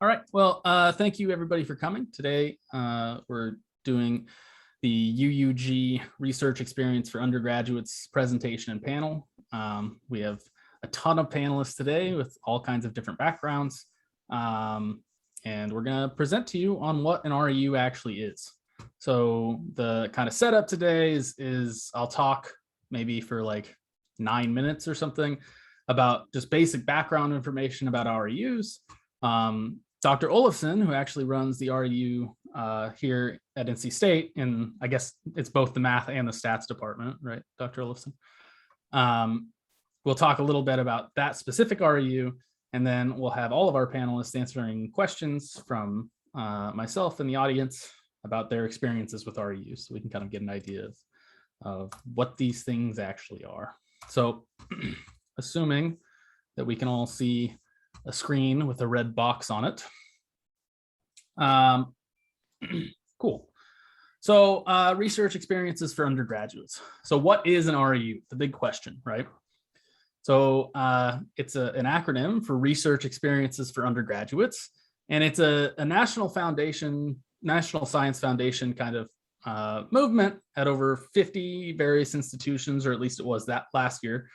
All right. Well, thank you everybody for coming. Today, we're doing the UUG Research Experience for Undergraduates presentation and panel. We have a ton of panelists today with all kinds of different backgrounds. And we're going to present to you on what an REU actually is. So the kind of setup today is I'll talk maybe for like 9 minutes or something about just basic background information about REUs. Dr. Olufsen, who actually runs the REU here at NC State, and I guess it's both the math and the stats department, right, Dr. Olufsen? We'll talk a little bit about that specific REU, and then we'll have all of our panelists answering questions from myself and the audience about their experiences with REU, so we can kind of get an idea of what these things actually are. So assuming that we can all see a screen with a red box on it. Cool. So research experiences for undergraduates. So what is an REU? The big question, right? So it's an acronym for Research Experiences for Undergraduates, and it's a national foundation, National Science Foundation kind of movement at over 50 various institutions, or at least it was that last year,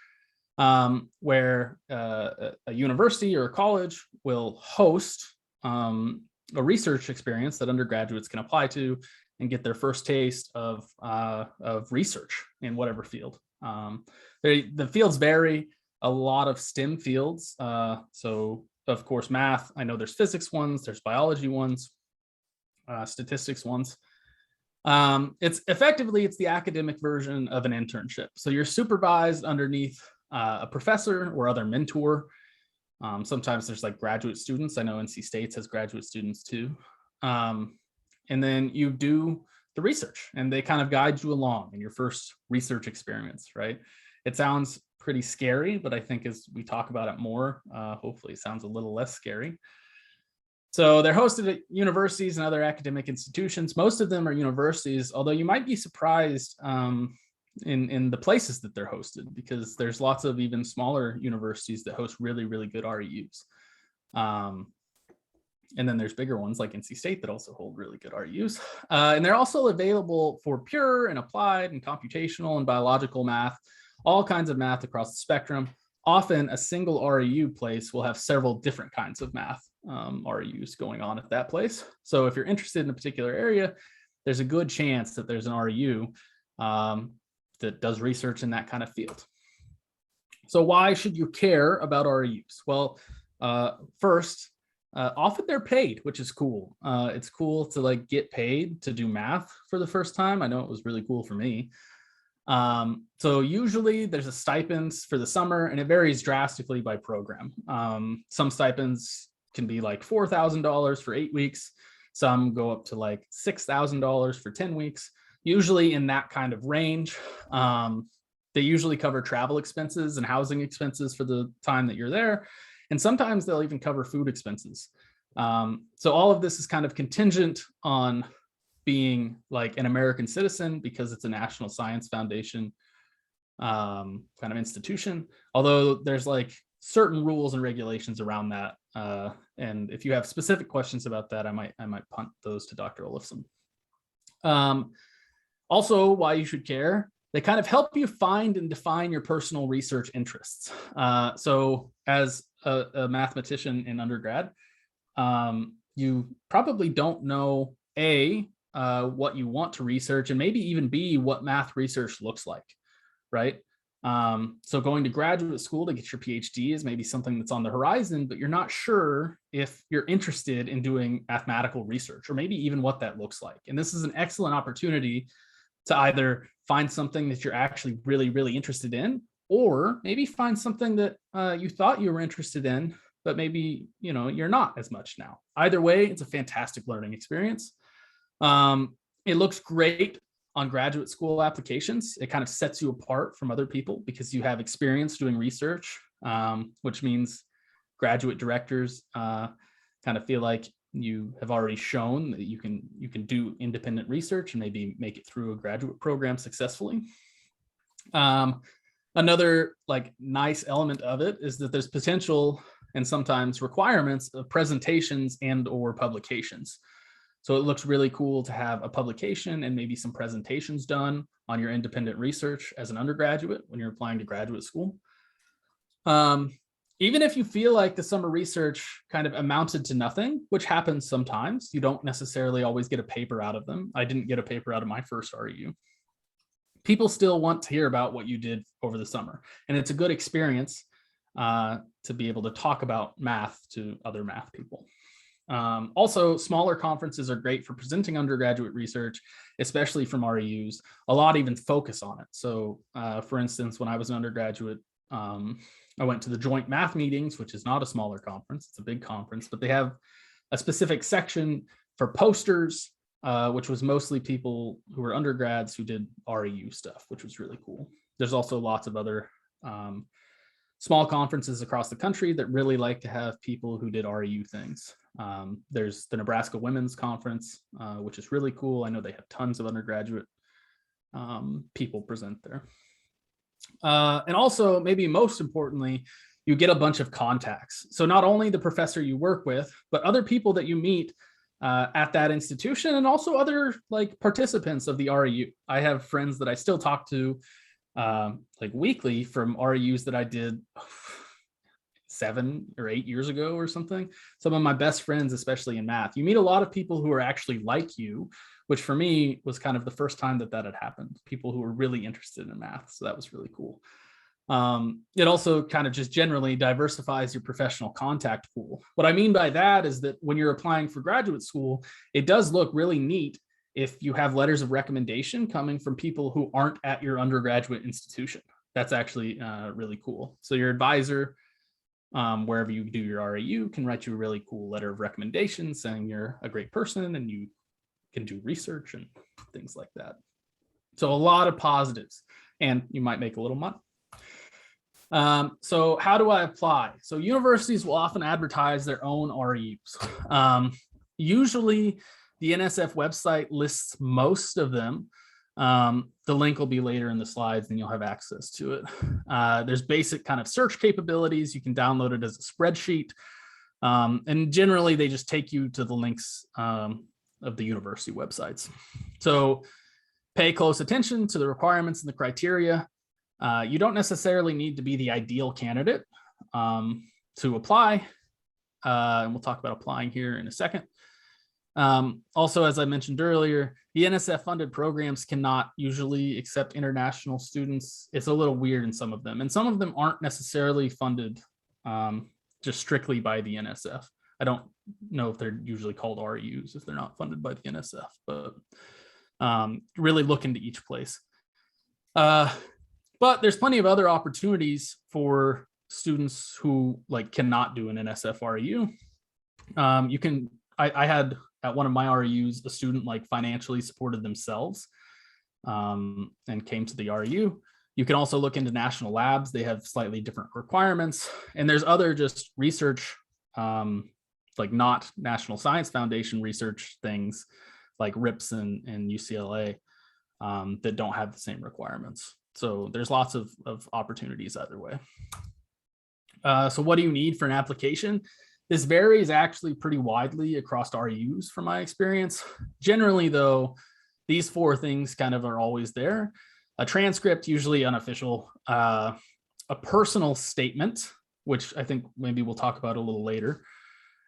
where a university or a college will host a research experience that undergraduates can apply to and get their first taste of research in whatever field. The fields vary. A lot of STEM fields. So of course, math, I know there's physics ones, there's biology ones, statistics ones. It's the academic version of an internship. So you're supervised underneath a professor or other mentor. Sometimes there's like graduate students. I know NC State has graduate students too. And then you do the research and they kind of guide you along in your first research experience, right? It sounds pretty scary, but I think as we talk about it more, hopefully it sounds a little less scary. So they're hosted at universities and other academic institutions. Most of them are universities, although you might be surprised in the places that they're hosted, because there's lots of even smaller universities that host really, really good REUs. And then there's bigger ones like NC State that also hold really good REUs. And they're also available for pure and applied and computational and biological math, all kinds of math across the spectrum. Often a single REU place will have several different kinds of math REUs going on at that place. So if you're interested in a particular area, there's a good chance that there's an REU that does research in that kind of field. So why should you care about REUs? Well, first, often they're paid, which is cool. It's cool to like get paid to do math for the first time. I know it was really cool for me. So usually there's a stipends for the summer, and it varies drastically by program. Some stipends can be like $4,000 for 8 weeks. Some go up to like $6,000 for 10 weeks. Usually in that kind of range. They usually cover travel expenses and housing expenses for the time that you're there. And sometimes they'll even cover food expenses. So all of this is kind of contingent on being like an American citizen, because it's a National Science Foundation kind of institution. Although there's like certain rules and regulations around that. And if you have specific questions about that, I might punt those to Dr. Olufsen. Also, why you should care, they kind of help you find and define your personal research interests. So as a mathematician in undergrad, you probably don't know what you want to research, and maybe even B, what math research looks like, right? So going to graduate school to get your PhD is maybe something that's on the horizon, but you're not sure if you're interested in doing mathematical research, or maybe even what that looks like. And this is an excellent opportunity to either find something that you're actually really, really interested in, or maybe find something that you thought you were interested in, but maybe you're not as much now. Either way, it's a fantastic learning experience. It looks great on graduate school applications. It kind of sets you apart from other people because you have experience doing research, which means graduate directors kind of feel like you have already shown that you can do independent research and maybe make it through a graduate program successfully. Another like nice element of it is that there's potential and sometimes requirements of presentations and or publications. So it looks really cool to have a publication and maybe some presentations done on your independent research as an undergraduate when you're applying to graduate school. Even if you feel like the summer research kind of amounted to nothing, which happens sometimes, you don't necessarily always get a paper out of them. I didn't get a paper out of my first REU. People still want to hear about what you did over the summer. And it's a good experience to be able to talk about math to other math people. Also, smaller conferences are great for presenting undergraduate research, especially from REUs. A lot even focus on it. So for instance, when I was an undergraduate, I went to the joint math meetings, which is not a smaller conference, it's a big conference, but they have a specific section for posters, which was mostly people who were undergrads who did REU stuff, which was really cool. There's also lots of other small conferences across the country that really like to have people who did REU things. There's the Nebraska Women's Conference, which is really cool. I know they have tons of undergraduate people present there. And also, maybe most importantly, you get a bunch of contacts. So not only the professor you work with, but other people that you meet at that institution, and also other like participants of the REU. I have friends that I still talk to like weekly from REUs that I did 7 or 8 years ago or something. Some of my best friends, especially in math. You meet a lot of people who are actually like you, which for me was kind of the first time that had happened. People who were really interested in math. So that was really cool. It also kind of just generally diversifies your professional contact pool. What I mean by that is that when you're applying for graduate school, it does look really neat if you have letters of recommendation coming from people who aren't at your undergraduate institution. That's actually really cool. So your advisor, wherever you do your REU, can write you a really cool letter of recommendation saying you're a great person and you can do research and things like that. So a lot of positives, and you might make a little money. So how do I apply? So universities will often advertise their own REUs. Usually the NSF website lists most of them. The link will be later in the slides and you'll have access to it. There's basic kind of search capabilities. You can download it as a spreadsheet. And generally they just take you to the links of the university websites. So pay close attention to the requirements and the criteria. You don't necessarily need to be the ideal candidate to apply. And we'll talk about applying here in a second. Also, as I mentioned earlier, the NSF funded programs cannot usually accept international students. It's a little weird in some of them, and some of them aren't necessarily funded just strictly by the NSF. I don't know if they're usually called REUs if they're not funded by the NSF, but really look into each place. But there's plenty of other opportunities for students who like cannot do an NSF REU. I had at one of my REUs, a student like financially supported themselves and came to the REU. You can also look into national labs. They have slightly different requirements. And there's other just research, like not National Science Foundation research things like RIPS and UCLA that don't have the same requirements. So there's lots of opportunities either way. So what do you need for an application? This varies actually pretty widely across REUs from my experience. Generally though, these 4 things kind of are always there. A transcript, usually unofficial, a personal statement, which I think maybe we'll talk about a little later.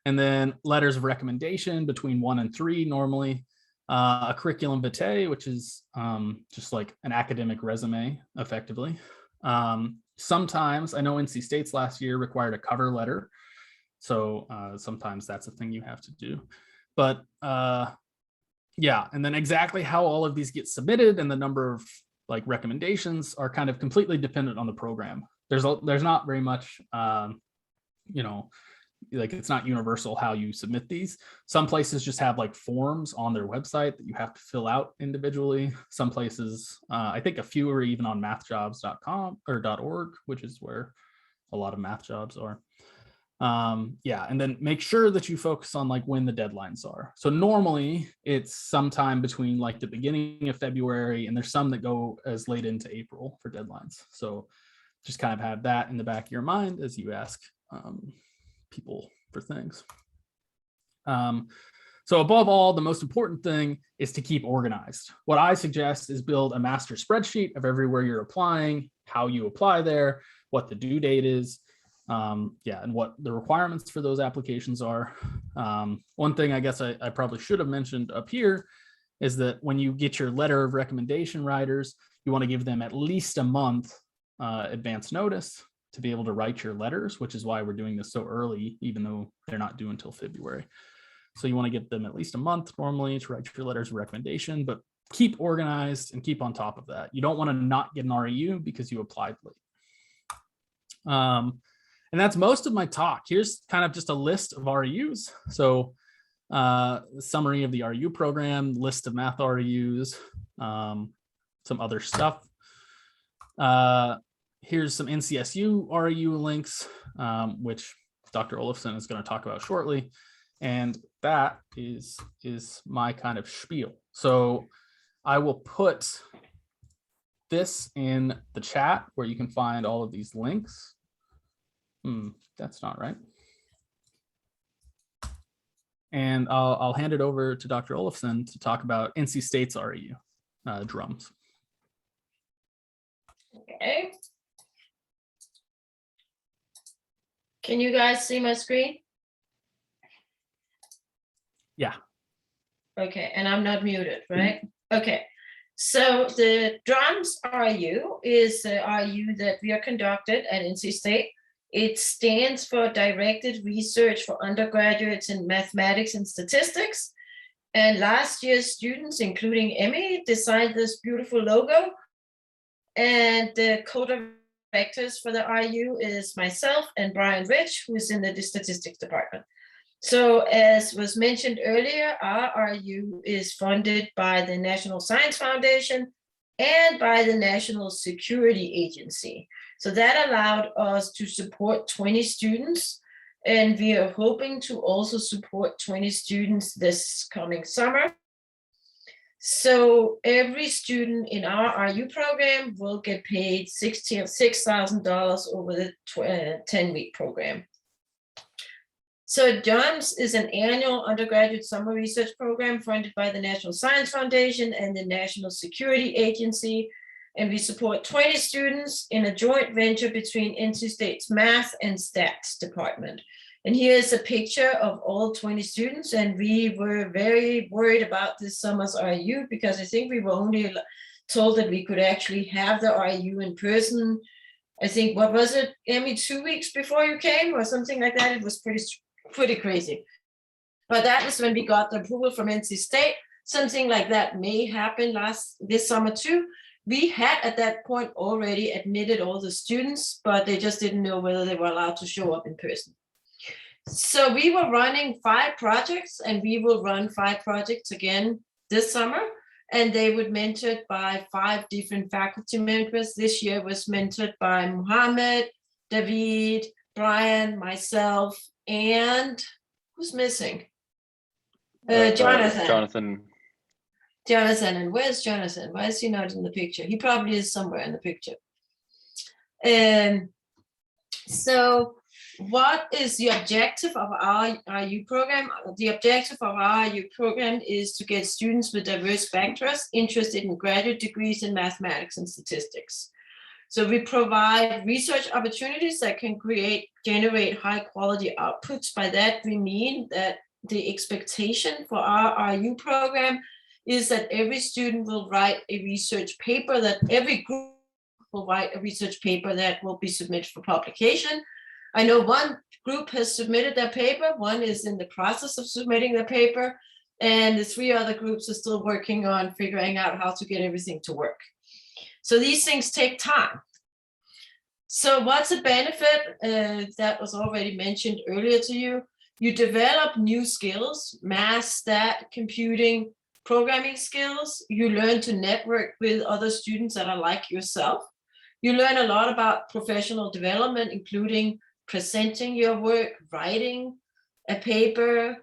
And then letters of recommendation between 1 and 3 normally. A curriculum vitae, which is just like an academic resume, effectively. Sometimes, I know NC State's last year required a cover letter. So sometimes that's a thing you have to do. But yeah, and then exactly how all of these get submitted and the number of like recommendations are kind of completely dependent on the program. There's not very much, you know, like it's not universal how you submit these. Some places just have like forms on their website that you have to fill out individually. Some places, I think a few are even on mathjobs.com or .org, which is where a lot of math jobs are. Yeah, and then make sure that you focus on like when the deadlines are. So normally it's sometime between like the beginning of February, and there's some that go as late into April for deadlines. So just kind of have that in the back of your mind as you ask people for things. So above all, the most important thing is to keep organized. What I suggest is build a master spreadsheet of everywhere you're applying, how you apply there, what the due date is, and what the requirements for those applications are. One thing I guess I probably should have mentioned up here is that when you get your letter of recommendation writers, you want to give them at least a month advance notice to be able to write your letters, which is why we're doing this so early, even though they're not due until February. So you want to give them at least a month normally to write your letters of recommendation, but keep organized and keep on top of that. You don't want to not get an REU because you applied late. And that's most of my talk. Here's kind of just a list of REUs. So summary of the REU program, list of math REUs, some other stuff. Here's some NCSU REU links, which Dr. Olufsen is going to talk about shortly. And that is my kind of spiel. So I will put this in the chat where you can find all of these links. That's not right. And I'll hand it over to Dr. Olufsen to talk about NC State's REU, drums. Okay. Can you guys see my screen? Yeah. Okay, and I'm not muted, right? Okay. So the drums REU is the REU that we are conducted at NC State. It stands for Directed Research for Undergraduates in Mathematics and Statistics. And last year's students, including Emmy, designed this beautiful logo. And the co-directors for the REU is myself and Brian Rich, who is in the statistics department. So as was mentioned earlier, our REU is funded by the National Science Foundation and by the National Security Agency. So that allowed us to support 20 students, and we are hoping to also support 20 students this coming summer. So every student in our REU program will get paid $6,000 over the 10-week program. So JOMS is an annual undergraduate summer research program funded by the National Science Foundation and the National Security Agency. And we support 20 students in a joint venture between NC State's Math and Stats department. And here's a picture of all 20 students. And we were very worried about this summer's REU because I think we were only told that we could actually have the REU in person. I think, what was it, Emmy, 2 weeks before you came or something like that? It was pretty crazy. But that is when we got the approval from NC State. Something like that may happen this summer too. We had at that point already admitted all the students, but they just didn't know whether they were allowed to show up in person. So we were running 5 projects, and we will run 5 projects again this summer. And they were mentored by 5 different faculty members. This year was mentored by Mohammed, David, Brian, myself, and who's missing? Jonathan. Jonathan, and where's Jonathan? Why is he not in the picture? He probably is somewhere in the picture. So what is the objective of our REU program? The objective of our REU program is to get students with diverse backgrounds interested in graduate degrees in mathematics and statistics. So we provide research opportunities that can generate high quality outputs. By that, we mean that the expectation for our REU program is that every student will write a research paper, that every group will write a research paper that will be submitted for publication. I know one group has submitted their paper, one is in the process of submitting the paper, and the 3 other groups are still working on figuring out how to get everything to work. So these things take time. So what's the benefit that was already mentioned earlier to you? You develop new skills, math, stat, computing, programming skills. You learn to network with other students that are like yourself. You learn a lot about professional development, including presenting your work, writing a paper,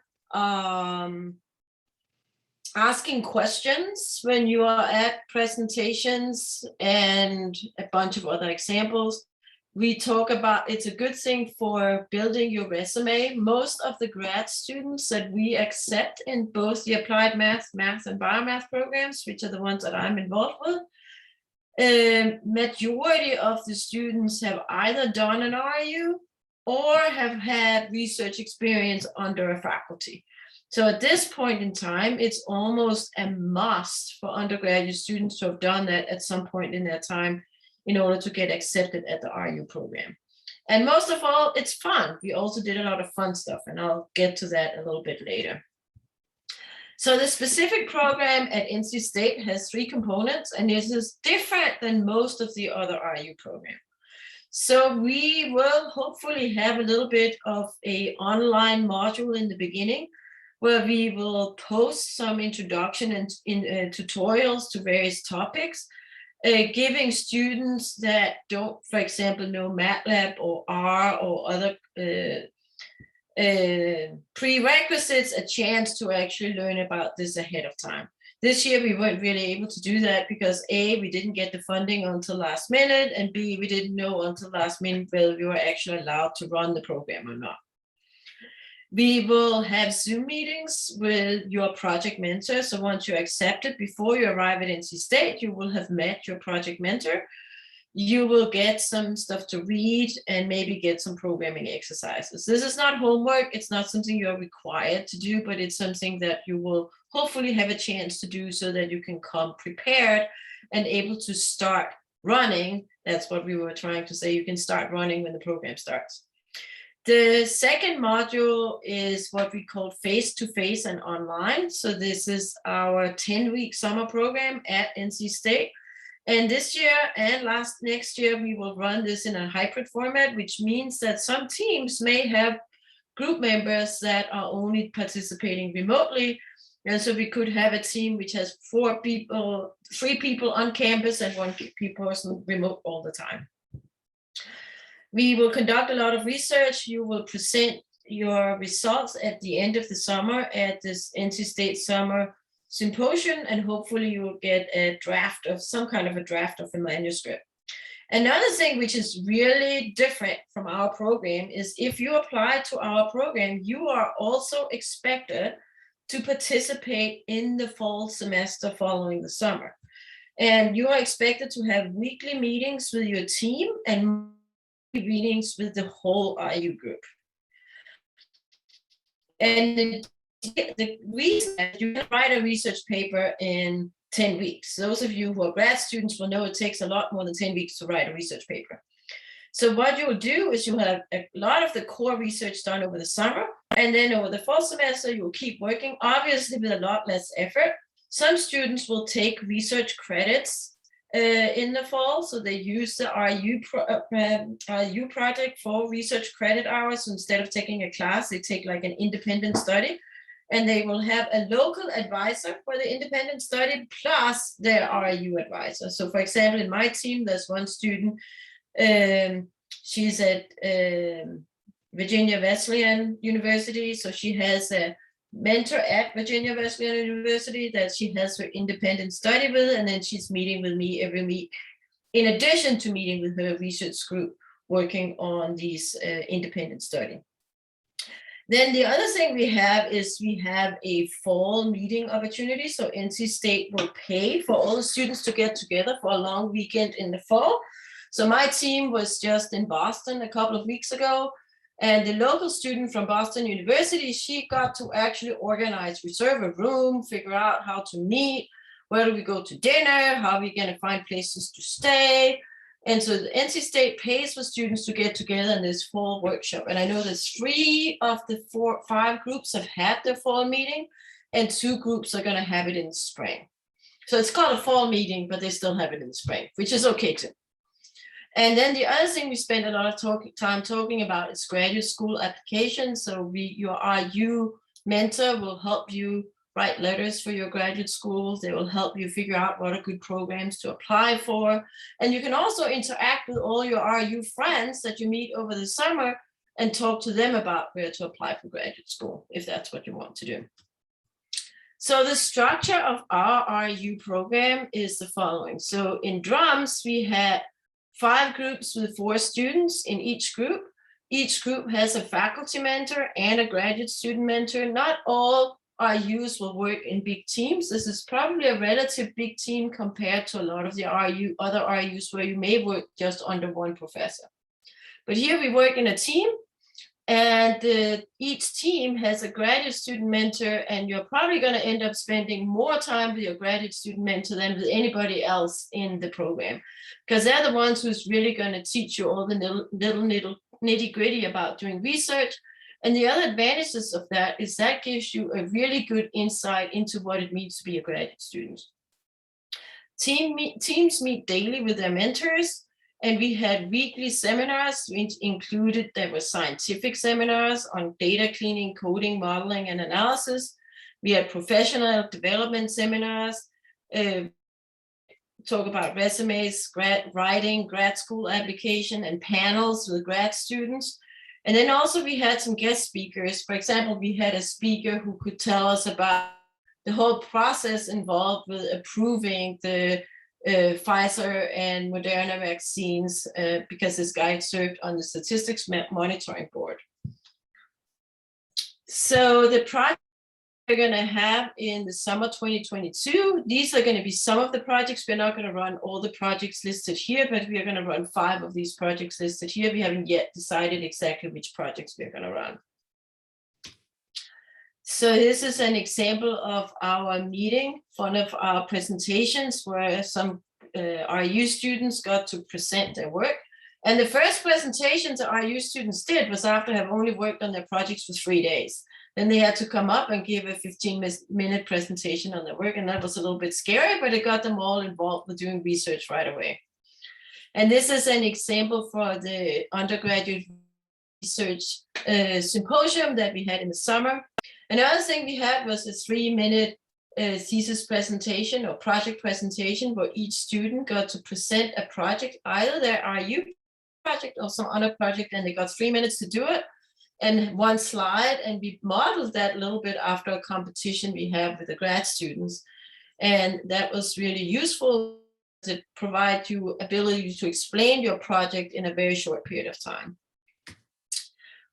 asking questions when you are at presentations, and a bunch of other examples. We talk about, it's a good thing for building your resume. Most of the grad students that we accept in both the applied math and biomath programs, which are the ones that I'm involved with, majority of the students have either done an REU or have had research experience under a faculty. So at this point in time, it's almost a must for undergraduate students to have done that at some point in their time in order to get accepted at the REU program. And most of all, it's fun. We also did a lot of fun stuff, and I'll get to that a little bit later. So the specific program at NC State has 3 components, and this is different than most of the other REU programs. So we will hopefully have a little bit of an online module in the beginning, where we will post some introduction and tutorials to various topics, giving students that don't, for example, know MATLAB or R or other prerequisites a chance to actually learn about this ahead of time. This year, we weren't really able to do that because A, we didn't get the funding until last minute, and B, we didn't know until last minute whether we were actually allowed to run the program or not. We will have Zoom meetings with your project mentor. So once you're accepted, before you arrive at NC State, you will have met your project mentor. You will get some stuff to read and maybe get some programming exercises. This is not homework. It's not something you're required to do, but it's something that you will hopefully have a chance to do so that you can come prepared and able to start running. That's what we were trying to say. You can start running when the program starts. The second module is what we call face-to-face and online. So this is our 10-week summer program at NC State. And this year and next year, we will run this in a hybrid format, which means that some teams may have group members that are only participating remotely. And so we could have a team which has 4 people, 3 people on campus and 1 person remote all the time. We will conduct a lot of research. You will present your results at the end of the summer at this NC State Summer Symposium, and hopefully you will get a draft of some kind of a draft of a manuscript. Another thing which is really different from our program is if you apply to our program, you are also expected to participate in the fall semester following the summer. And you are expected to have weekly meetings with your team and meetings with the whole REU group. And the reason that you can write a research paper in 10 weeks. Those of you who are grad students will know it takes a lot more than 10 weeks to write a research paper. So what you'll do is you'll have a lot of the core research done over the summer, and then over the fall semester, you'll keep working, obviously with a lot less effort. Some students will take research credits in the fall, so they use the REU project for research credit hours. So instead of taking a class, they take like an independent study, and they will have a local advisor for the independent study plus their REU advisor. So for example, in my team, there's one student, she's at Virginia Wesleyan University, so she has a mentor at Virginia Wesleyan University that she has her independent study with, and then she's meeting with me every week, in addition to meeting with her research group working on these independent study. Then the other thing we have is we have a fall meeting opportunity. So NC State will pay for all the students to get together for a long weekend in the fall. So my team was just in Boston a couple of weeks ago, and the local student from Boston University, she got to actually organize, reserve a room, figure out how to meet, where do we go to dinner, how are we going to find places to stay. And so the NC State pays for students to get together in this fall workshop. And I know that 3 of the 5 groups have had their fall meeting, and 2 groups are going to have it in the spring. So it's called a fall meeting, but they still have it in the spring, which is okay too. And then the other thing we spend a lot of time talking about is graduate school applications. So your REU mentor will help you write letters for your graduate schools. They will help you figure out what are good programs to apply for. And you can also interact with all your REU friends that you meet over the summer and talk to them about where to apply for graduate school, if that's what you want to do. So the structure of our REU program is the following. So in drums, we had 5 groups with 4 students in each group. Each group has a faculty mentor and a graduate student mentor. Not all RUs will work in big teams. This is probably a relative big team compared to a lot of the other RUs where you may work just under one professor. But here we work in a team, and each team has a graduate student mentor, and you're probably going to end up spending more time with your graduate student mentor than with anybody else in the program, because they're the ones who's really going to teach you all the little nitty-gritty about doing research. And the other advantages of that is that gives you a really good insight into what it means to be a graduate student. Teams meet daily with their mentors, and we had weekly seminars, which included, there were scientific seminars on data cleaning, coding, modeling, and analysis. We had professional development seminars, talk about resumes, grad writing, grad school application, and panels with grad students. And then also we had some guest speakers. For example, we had a speaker who could tell us about the whole process involved with approving the Pfizer and Moderna vaccines, because this guy served on the statistics monitoring board. So the project we're going to have in the summer 2022, these are going to be some of the projects. We're not going to run all the projects listed here, but we are going to run 5 of these projects listed here. We haven't yet decided exactly which projects we're going to run. So this is an example of our meeting, one of our presentations where some RU students got to present their work. And the first presentation the RU students did was after have only worked on their projects for 3 days. Then they had to come up and give a 15-minute presentation on their work. And that was a little bit scary, but it got them all involved with doing research right away. And this is an example for the undergraduate research symposium that we had in the summer. Another thing we had was a 3-minute thesis presentation or project presentation where each student got to present a project, either their RU project or some other project, and they got 3 minutes to do it and 1 slide. And we modeled that a little bit after a competition we have with the grad students. And that was really useful to provide you ability to explain your project in a very short period of time.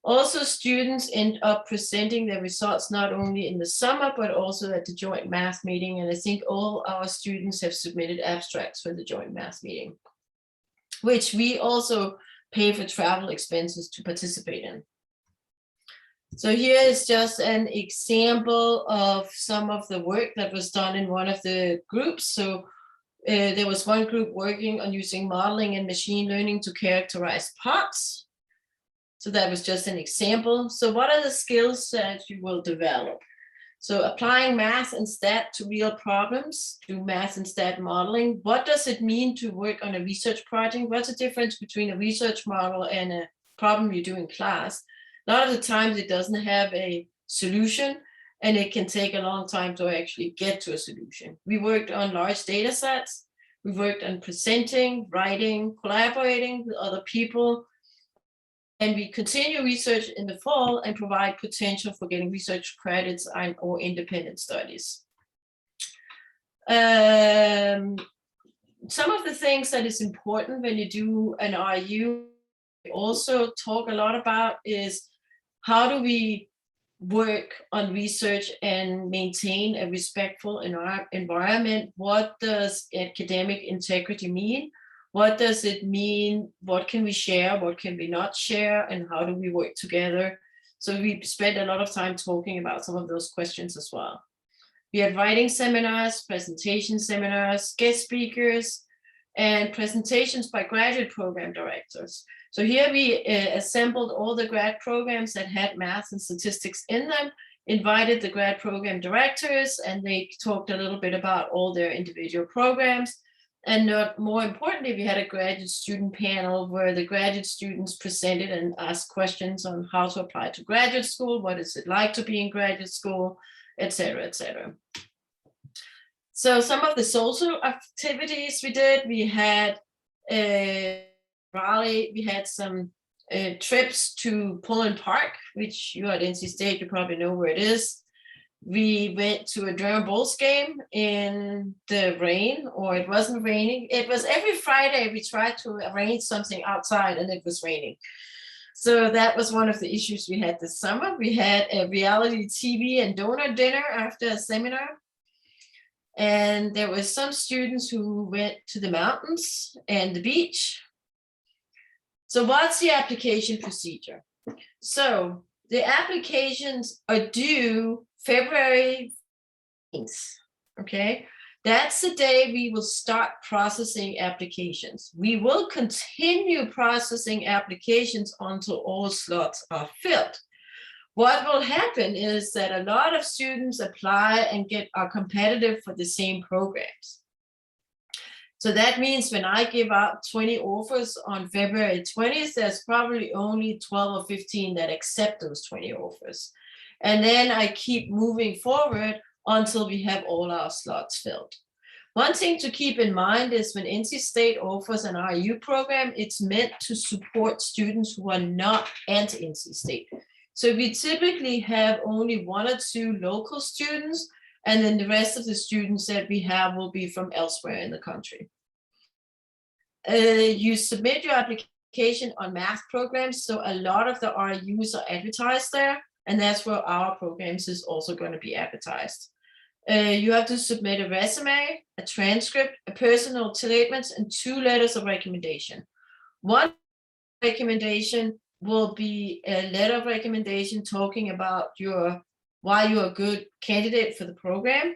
Also, students end up presenting their results not only in the summer, but also at the joint math meeting. And I think all our students have submitted abstracts for the joint math meeting, which we also pay for travel expenses to participate in. So here is just an example of some of the work that was done in one of the groups. So there was one group working on using modeling and machine learning to characterize parts. So that was just an example. So what are the skills that you will develop? So applying math and stat to real problems, do math and stat modeling. What does it mean to work on a research project? What's the difference between a research model and a problem you do in class? A lot of the times it doesn't have a solution, and it can take a long time to actually get to a solution. We worked on large data sets. We worked on presenting, writing, collaborating with other people. And we continue research in the fall and provide potential for getting research credits or independent studies. Some of the things that is important when you do an RU, we also talk a lot about is how do we work on research and maintain a respectful environment? What does academic integrity mean? What does it mean? What can we share? What can we not share? And how do we work together? So we spent a lot of time talking about some of those questions as well. We had writing seminars, presentation seminars, guest speakers, and presentations by graduate program directors. So here we assembled all the grad programs that had math and statistics in them, invited the grad program directors, and they talked a little bit about all their individual programs. And more importantly, we had a graduate student panel where the graduate students presented and asked questions on how to apply to graduate school, what is it like to be in graduate school, et cetera, et cetera. So some of the social activities we did, we had Raleigh, we had some trips to Pullen Park, which you at NC State, you probably know where it is. We went to a German Bulls game in the rain, or it wasn't raining. It was every Friday we tried to arrange something outside and it was raining. So that was one of the issues we had this summer. We had a reality TV and donut dinner after a seminar. And there were some students who went to the mountains and the beach. So what's the application procedure? So the applications are due February 8th, okay? That's the day we will start processing applications. We will continue processing applications until all slots are filled. What will happen is that a lot of students apply and are competitive for the same programs. So that means when I give out 20 offers on February 20th, there's probably only 12 or 15 that accept those 20 offers. And then I keep moving forward until we have all our slots filled. One thing to keep in mind is when NC State offers an REU program, it's meant to support students who are not at NC State. So we typically have only 1 or 2 local students, and then the rest of the students that we have will be from elsewhere in the country. You submit your application on math programs, so a lot of the REUs are advertised there, and that's where our programs is also going to be advertised. You have to submit a resume, a transcript, a personal statement, and 2 letters of recommendation. One recommendation will be a letter of recommendation talking about why you're a good candidate for the program.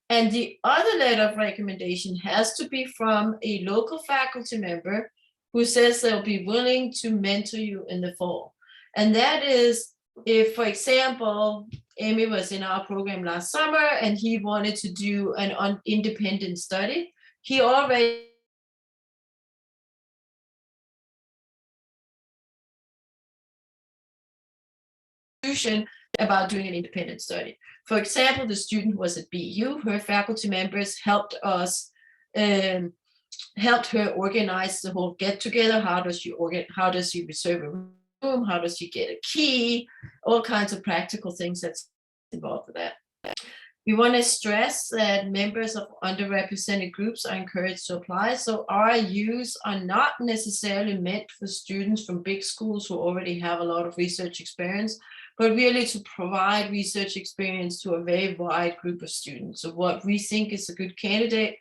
And the other letter of recommendation has to be from a local faculty member who says they'll be willing to mentor you in the fall. And that is if, for example, Amy was in our program last summer and he wanted to do an independent study. He already about doing an independent study. For example, the student who was at BU, her faculty members helped us, helped her organize the whole get together. How does she reserve a room? How does she get a key? All kinds of practical things that's involved with that. We want to stress that members of underrepresented groups are encouraged to apply. So REUs are not necessarily meant for students from big schools who already have a lot of research experience, but really to provide research experience to a very wide group of students. So what we think is a good candidate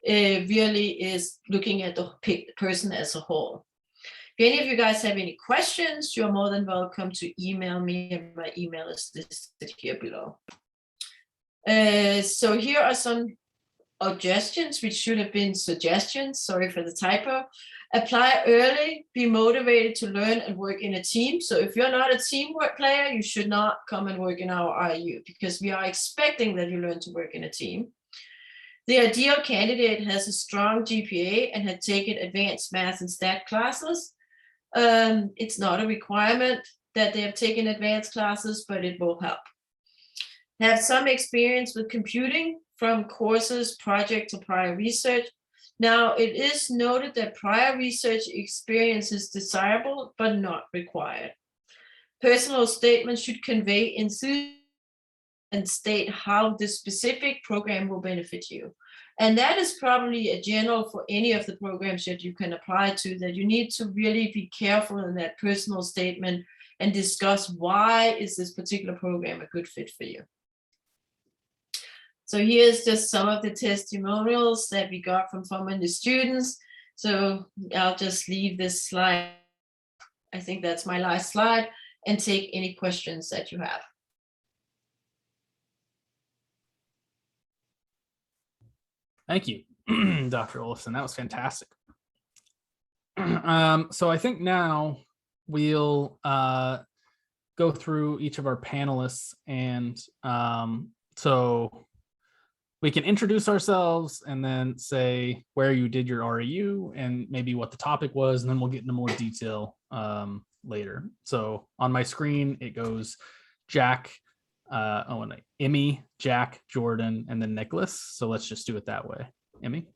really is looking at the person as a whole. If any of you guys have any questions, you're more than welcome to email me, and my email is listed here below. So here are some suggestions, which should have been suggestions, sorry for the typo. Apply early, be motivated to learn and work in a team. So if you're not a teamwork player, you should not come and work in our REU, because we are expecting that you learn to work in a team. The ideal candidate has a strong GPA and had taken advanced math and stat classes. It's not a requirement that they have taken advanced classes, but it will help. Have some experience with computing from courses, projects, or prior research. Now, it is noted that prior research experience is desirable, but not required. Personal statements should convey enthusiasm and state how the specific program will benefit you. And that is probably a general for any of the programs that you can apply to, that you need to really be careful in that personal statement and discuss why is this particular program a good fit for you. So here's just some of the testimonials that we got from some of the students. So I'll just leave this slide. I think that's my last slide, and take any questions that you have. Thank you, Dr. Olufsen. That was fantastic. So I think now we'll go through each of our panelists, and so we can introduce ourselves and then say where you did your REU and maybe what the topic was, and then we'll get into more detail later. So on my screen, it goes Jack, Emmy, Jack, Jordan, and then Nicolas. So let's just do it that way. Emmy?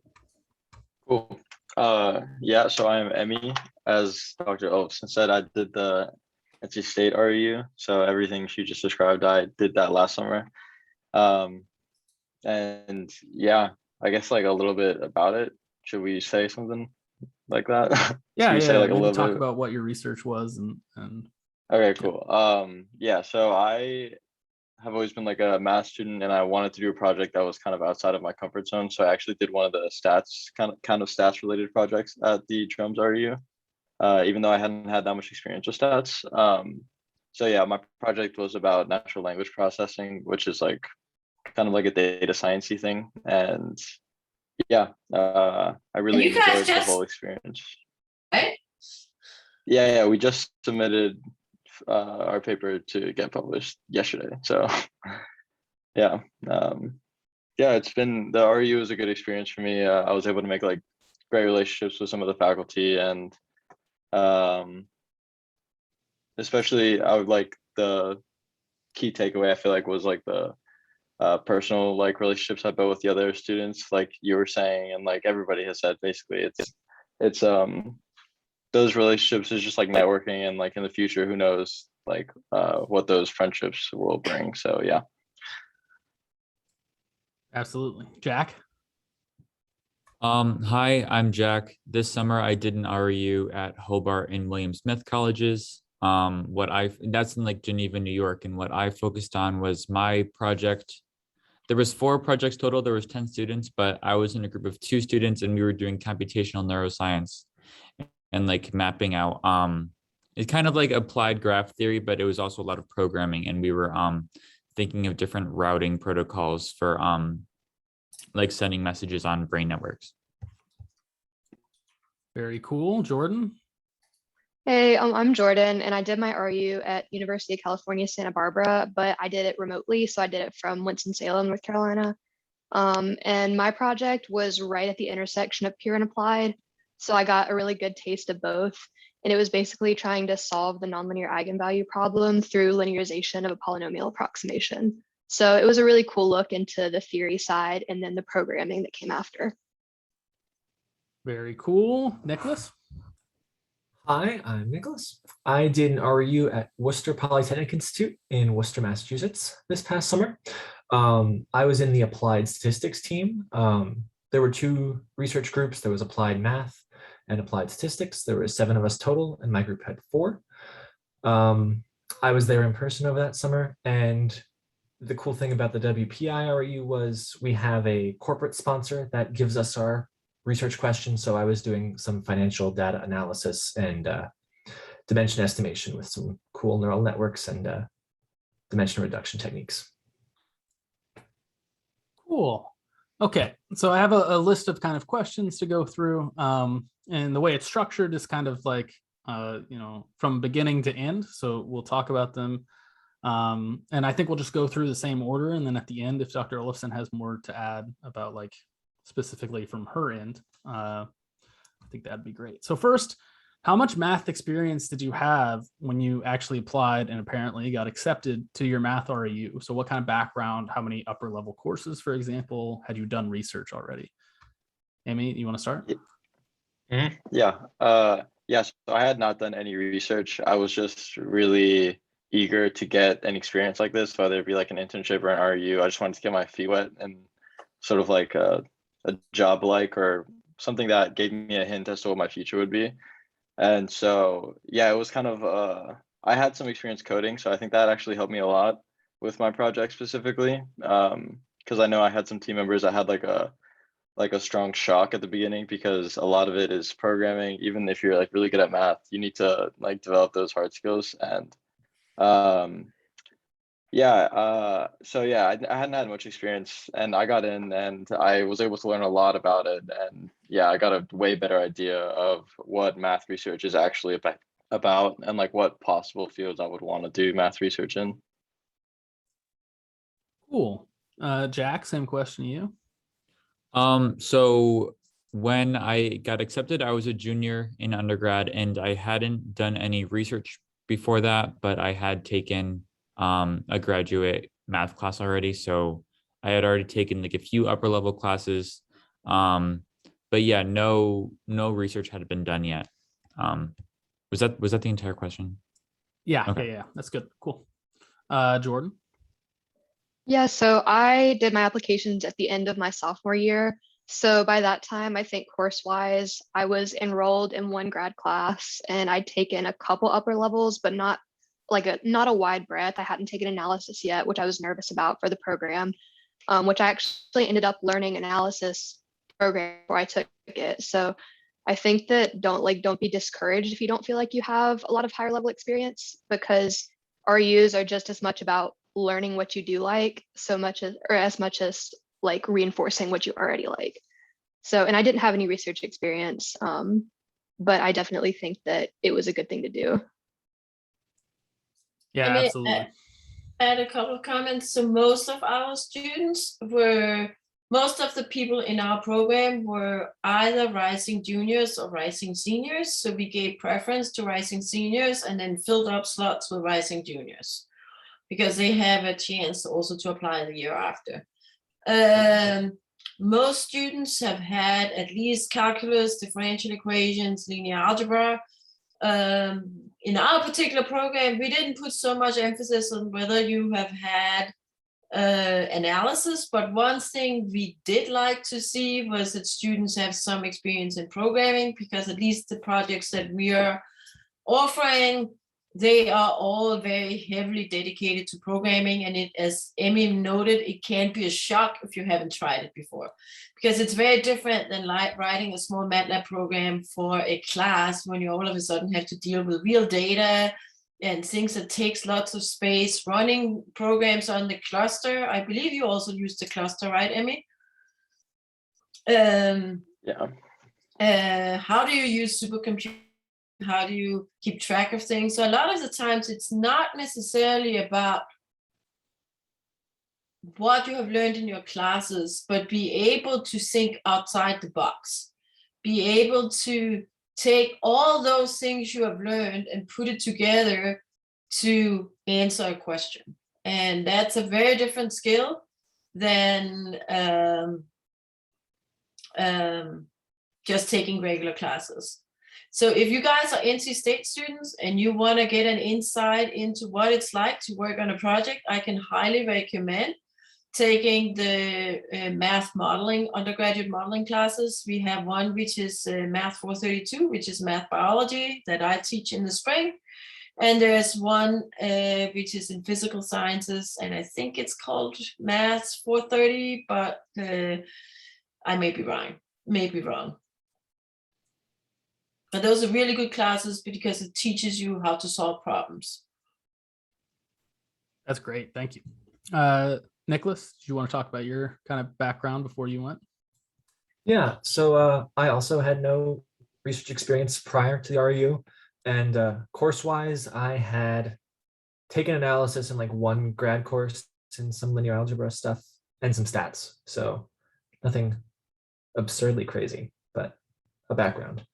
Cool. Yeah, so I'm Emmy. As Dr. Olufsen said, I did the NC State REU. So everything she just described, I did that last summer. Um, and yeah, I guess like a little bit about it. Should we say something like that? Should Yeah, we say yeah. like a Maybe little talk bit? about what your research was and Okay, yeah. cool. Yeah, so I have always been like a math student and I wanted to do a project that was kind of outside of my comfort zone. So I actually did one of the stats kind of stats related projects at the Drums REU, even though I hadn't had that much experience with stats. So yeah, my project was about natural language processing, which is like kind of like a data sciencey thing. And yeah, I And really you guys enjoyed the just, whole experience. right? Yeah, we just submitted our paper to get published yesterday. So yeah, yeah, it's been the REU was a good experience for me. I was able to make like great relationships with some of the faculty, and um, especially I would like the key takeaway I feel like was like the personal like relationships I built with the other students, like you were saying, and like everybody has said. Basically, it's those relationships is just like networking, and like in the future, who knows like what those friendships will bring. So yeah. Absolutely. Jack? Hi, I'm Jack. This summer I did an REU at Hobart and William Smith colleges. That's in like Geneva, New York, and what I focused on was my project. There was 4 projects total. There was 10 students, but I was in a group of 2 students, and we were doing computational neuroscience and like mapping out. It's kind of like applied graph theory, but it was also a lot of programming, and we were thinking of different routing protocols for like sending messages on brain networks. Very cool. Jordan? Hey, I'm Jordan, and I did my RU at University of California, Santa Barbara, but I did it remotely. So I did it from Winston-Salem, North Carolina. And my project was right at the intersection of pure and applied. So I got a really good taste of both. And it was basically trying to solve the nonlinear eigenvalue problem through linearization of a polynomial approximation. So it was a really cool look into the theory side and then the programming that came after. Very cool. Nicolas? Hi, I'm Nicholas. I did an REU at Worcester Polytechnic Institute in Worcester, Massachusetts this past summer. I was in the applied statistics team. There were 2 research groups. There was applied math and applied statistics. There were 7 of us total, and my group had 4. I was there in person over that summer, and the cool thing about the WPI REU was we have a corporate sponsor that gives us our research questions. So I was doing some financial data analysis and dimension estimation with some cool neural networks and dimension reduction techniques. Cool. Okay, so I have a list of kind of questions to go through. And the way it's structured is kind of like, from beginning to end. So we'll talk about them. And I think we'll just go through the same order. And then at the end, if Dr. Olufsen has more to add about like specifically from her end, I think that'd be great. So first, how much math experience did you have when you actually applied and apparently got accepted to your math REU? So what kind of background, how many upper level courses, for example, had you done research already? Amy, you want to start? Yeah. So I had not done any research. I was just really eager to get an experience like this, whether it be like an internship or an REU. I just wanted to get my feet wet and sort of like a job like or something that gave me a hint as to what my future would be. And so, yeah, it was kind of, I had some experience coding. So I think that actually helped me a lot with my project specifically. Because I know I had some team members that had like a strong shock at the beginning because a lot of it is programming. Even if you're like really good at math, you need to like develop those hard skills. And so yeah, I hadn't had much experience, and I got in and I was able to learn a lot about it. And yeah, I got a way better idea of what math research is actually about and like what possible fields I would want to do math research in. Cool. Jack, same question to you. So when I got accepted, I was a junior in undergrad, and I hadn't done any research before that, but I had taken a graduate math class already. So I had already taken like a few upper level classes. But yeah, no research had been done yet. Was that the entire question? Yeah, Okay. yeah, that's good. Cool. Jordan? Yeah, so I did my applications at the end of my sophomore year. So by that time, I think course-wise, I was enrolled in one grad class and I'd taken a couple upper levels, but not a wide breadth. I hadn't taken analysis yet, which I was nervous about for the program, which I actually ended up learning analysis program before I took it. So I think that don't be discouraged if you don't feel like you have a lot of higher level experience, because RUs are just as much about learning what you do like so much as much as like reinforcing what you already like. So, and I didn't have any research experience, but I definitely think that it was a good thing to do. Yeah, I mean, absolutely. add a couple of comments. So most of the people in our program were either rising juniors or rising seniors. So we gave preference to rising seniors and then filled up slots with rising juniors because they have a chance also to apply the year after. Most students have had at least calculus, differential equations, linear algebra. In our particular program, we didn't put so much emphasis on whether you have had analysis, but one thing we did like to see was that students have some experience in programming, because at least the projects that we are offering, they are all very heavily dedicated to programming. And it, as Emmy noted, it can be a shock if you haven't tried it before, because it's very different than like writing a small MATLAB program for a class when you all of a sudden have to deal with real data and things that takes lots of space. Running programs on the cluster, I believe you also use the cluster, right, Emmy? Yeah. How do you use supercomputer? How do you keep track of things? So a lot of the times it's not necessarily about what you have learned in your classes, but be able to think outside the box, be able to take all those things you have learned and put it together to answer a question. And that's a very different skill than just taking regular classes. So if you guys are NC State students and you want to get an insight into what it's like to work on a project, I can highly recommend taking the math modeling, undergraduate modeling classes. We have one which is Math 432, which is math biology that I teach in the spring. And there's one which is in physical sciences, and I think it's called Math 430, but I may be wrong. But those are really good classes because it teaches you how to solve problems. That's great. Thank you. Nicolas, do you want to talk about your kind of background before you went? Yeah, so I also had no research experience prior to the REU, and course-wise, I had taken analysis in like one grad course and some linear algebra stuff and some stats. So nothing absurdly crazy, but a background.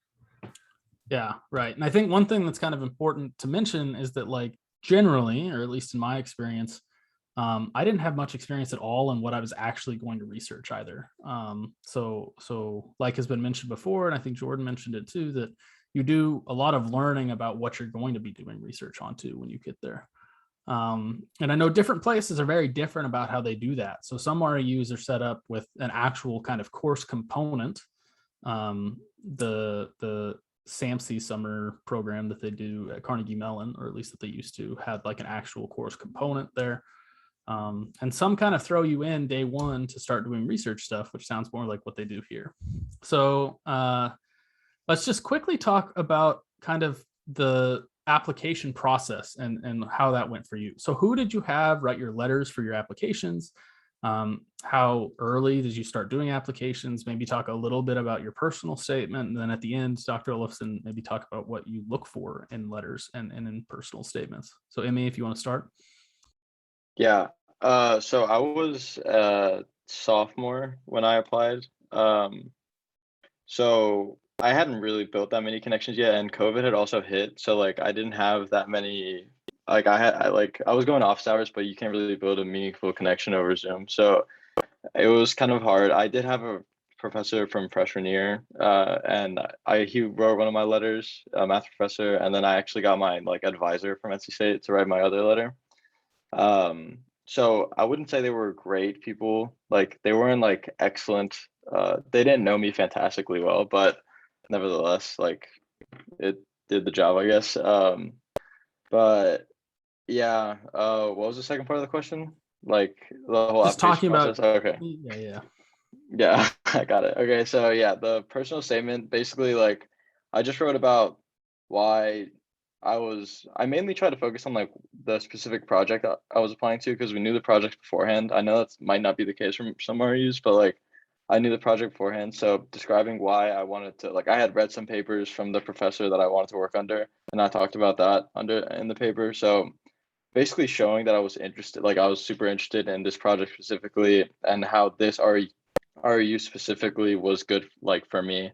Yeah, right. And I think one thing that's kind of important to mention is that, like, generally, or at least in my experience, I didn't have much experience at all in what I was actually going to research either. So like has been mentioned before, and I think Jordan mentioned it too, that you do a lot of learning about what you're going to be doing research on too when you get there. And I know different places are very different about how they do that. So some REUs are set up with an actual kind of course component. The SAMC summer program that they do at Carnegie Mellon, or at least that they used to, had like an actual course component there. And some kind of throw you in day one to start doing research stuff, which sounds more like what they do here. So let's just quickly talk about kind of the application process and how that went for you. So who did you have write your letters for your applications? How early did you start doing applications? Maybe talk a little bit about your personal statement. And then at the end, Dr. Olufsen, maybe talk about what you look for in letters and in personal statements. So Emmy, if you want to start. Yeah. So I was a sophomore when I applied. So I hadn't really built that many connections yet, and COVID had also hit. So like I didn't have that many. Like I was going office hours, but you can't really build a meaningful connection over Zoom. So it was kind of hard. I did have a professor from freshman year, and he wrote one of my letters, a math professor, and then I actually got my like advisor from NC State to write my other letter. So I wouldn't say they were great people. Like they weren't like excellent. They didn't know me fantastically well, but nevertheless, like it did the job, I guess. But yeah, what was the second part of the question? Like the whole Just application talking about, process? Okay. Yeah, I got it. Okay, so yeah, the personal statement basically like I just wrote about why I mainly try to focus on like the specific project I was applying to because we knew the project beforehand. I know that might not be the case from some REUs, but like I knew the project beforehand. So describing why I wanted to like I had read some papers from the professor that I wanted to work under, and I talked about that under in the paper. So basically showing that I was interested, like I was super interested in this project specifically and how this REU specifically was good like for me.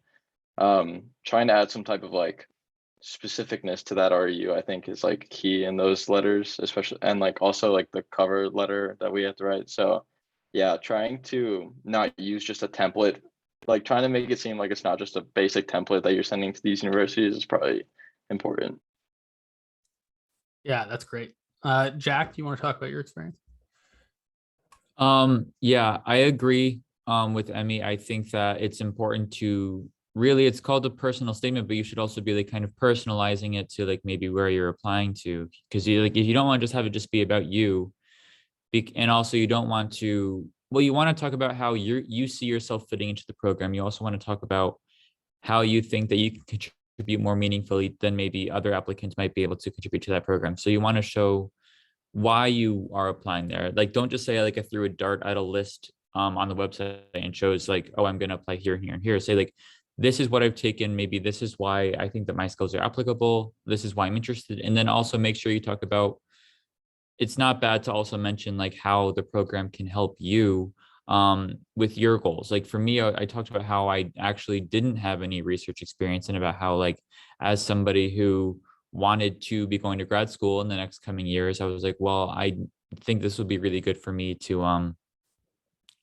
Trying to add some type of like specificness to that REU, I think is like key in those letters, especially and like also like the cover letter that we have to write. So yeah, trying to not use just a template, like trying to make it seem like it's not just a basic template that you're sending to these universities is probably important. Yeah, that's great. Jack, do you want to talk about your experience? Yeah, I agree with Emmy. I think that it's important to really, it's called a personal statement, but you should also be like kind of personalizing it to like maybe where you're applying to, because you like if you don't want to just have it just be about you, and also you don't want to, well, you want to talk about how you see yourself fitting into the program. You also want to talk about how you think that you can contribute more meaningfully than maybe other applicants might be able to contribute to that program. So you want to show why you are applying there. Like, don't just say like I threw a dart at a list on the website and shows like, oh, I'm going to apply here, here, and here. Say like, this is what I've taken. Maybe this is why I think that my skills are applicable. This is why I'm interested. And then also make sure you talk about, it's not bad to also mention like how the program can help you with your goals. Like for me, I talked about how I actually didn't have any research experience and about how like as somebody who wanted to be going to grad school in the next coming years, I was like, well, I think this would be really good for me to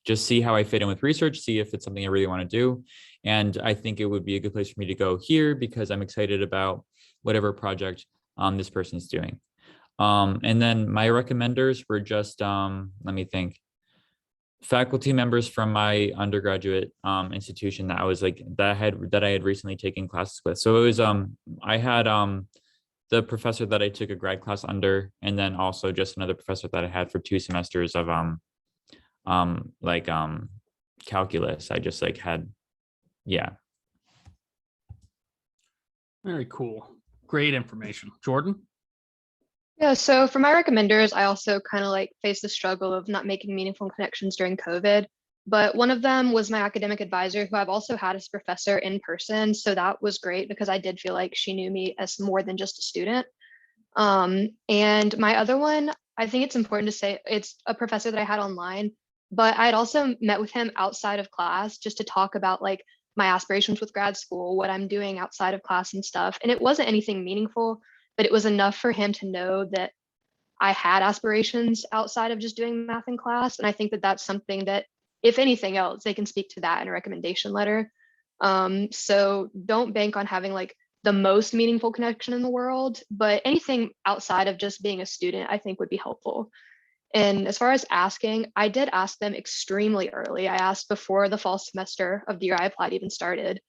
just see how I fit in with research, see if it's something I really want to do. And I think it would be a good place for me to go here because I'm excited about whatever project this person's doing. And then my recommenders were just, let me think, faculty members from my undergraduate institution that I was like, that I had recently taken classes with. So it was, I had the professor that I took a grad class under, and then also just another professor that I had for 2 semesters of calculus. I just like had, yeah. Very cool. Great information. Jordan? Yeah, so for my recommenders, I also kind of like faced the struggle of not making meaningful connections during COVID. But one of them was my academic advisor, who I've also had as professor in person. So that was great because I did feel like she knew me as more than just a student. And my other one, I think it's important to say it's a professor that I had online, but I had also met with him outside of class just to talk about like my aspirations with grad school, what I'm doing outside of class and stuff. And it wasn't anything meaningful, but it was enough for him to know that I had aspirations outside of just doing math in class. And I think that that's something that, if anything else, they can speak to that in a recommendation letter. So don't bank on having like the most meaningful connection in the world, but anything outside of just being a student, I think would be helpful. And as far as asking, I did ask them extremely early. I asked before the fall semester of the year I applied even started.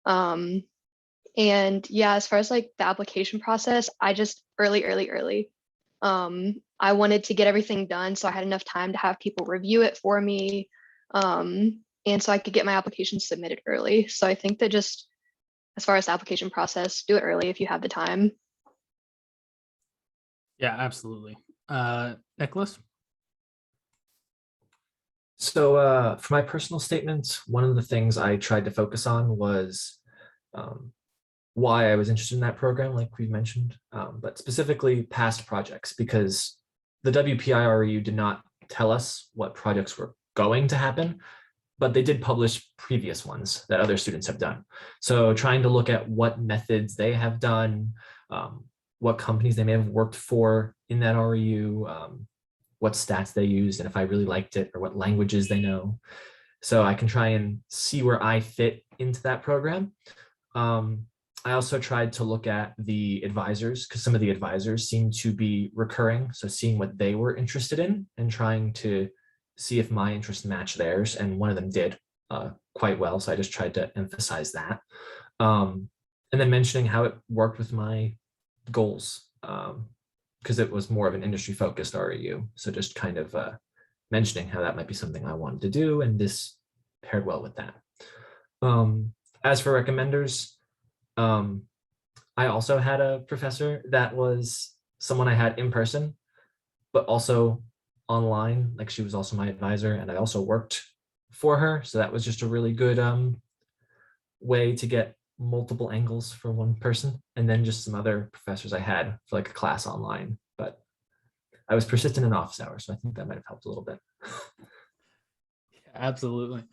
And yeah, as far as like the application process, I just early. I wanted to get everything done so I had enough time to have people review it for me. And so I could get my application submitted early. So I think that just as far as the application process, do it early if you have the time. Yeah, absolutely. Nicolas? So for my personal statement, one of the things I tried to focus on was why I was interested in that program, like we mentioned, but specifically past projects, because the WPI-REU did not tell us what projects were going to happen, but they did publish previous ones that other students have done. So trying to look at what methods they have done, what companies they may have worked for in that REU, what stats they used, and if I really liked it or what languages they know. So I can try and see where I fit into that program. I also tried to look at the advisors because some of the advisors seemed to be recurring. So seeing what they were interested in and trying to see if my interests matched theirs. And one of them did quite well. So I just tried to emphasize that. And then mentioning how it worked with my goals, because it was more of an industry focused REU. So just kind of mentioning how that might be something I wanted to do, and this paired well with that. As for recommenders, I also had a professor that was someone I had in person, but also online. Like she was also my advisor, and I also worked for her. So that was just a really good way to get multiple angles for one person. And then just some other professors I had for like a class online, but I was persistent in office hours, so I think that might have helped a little bit. Absolutely.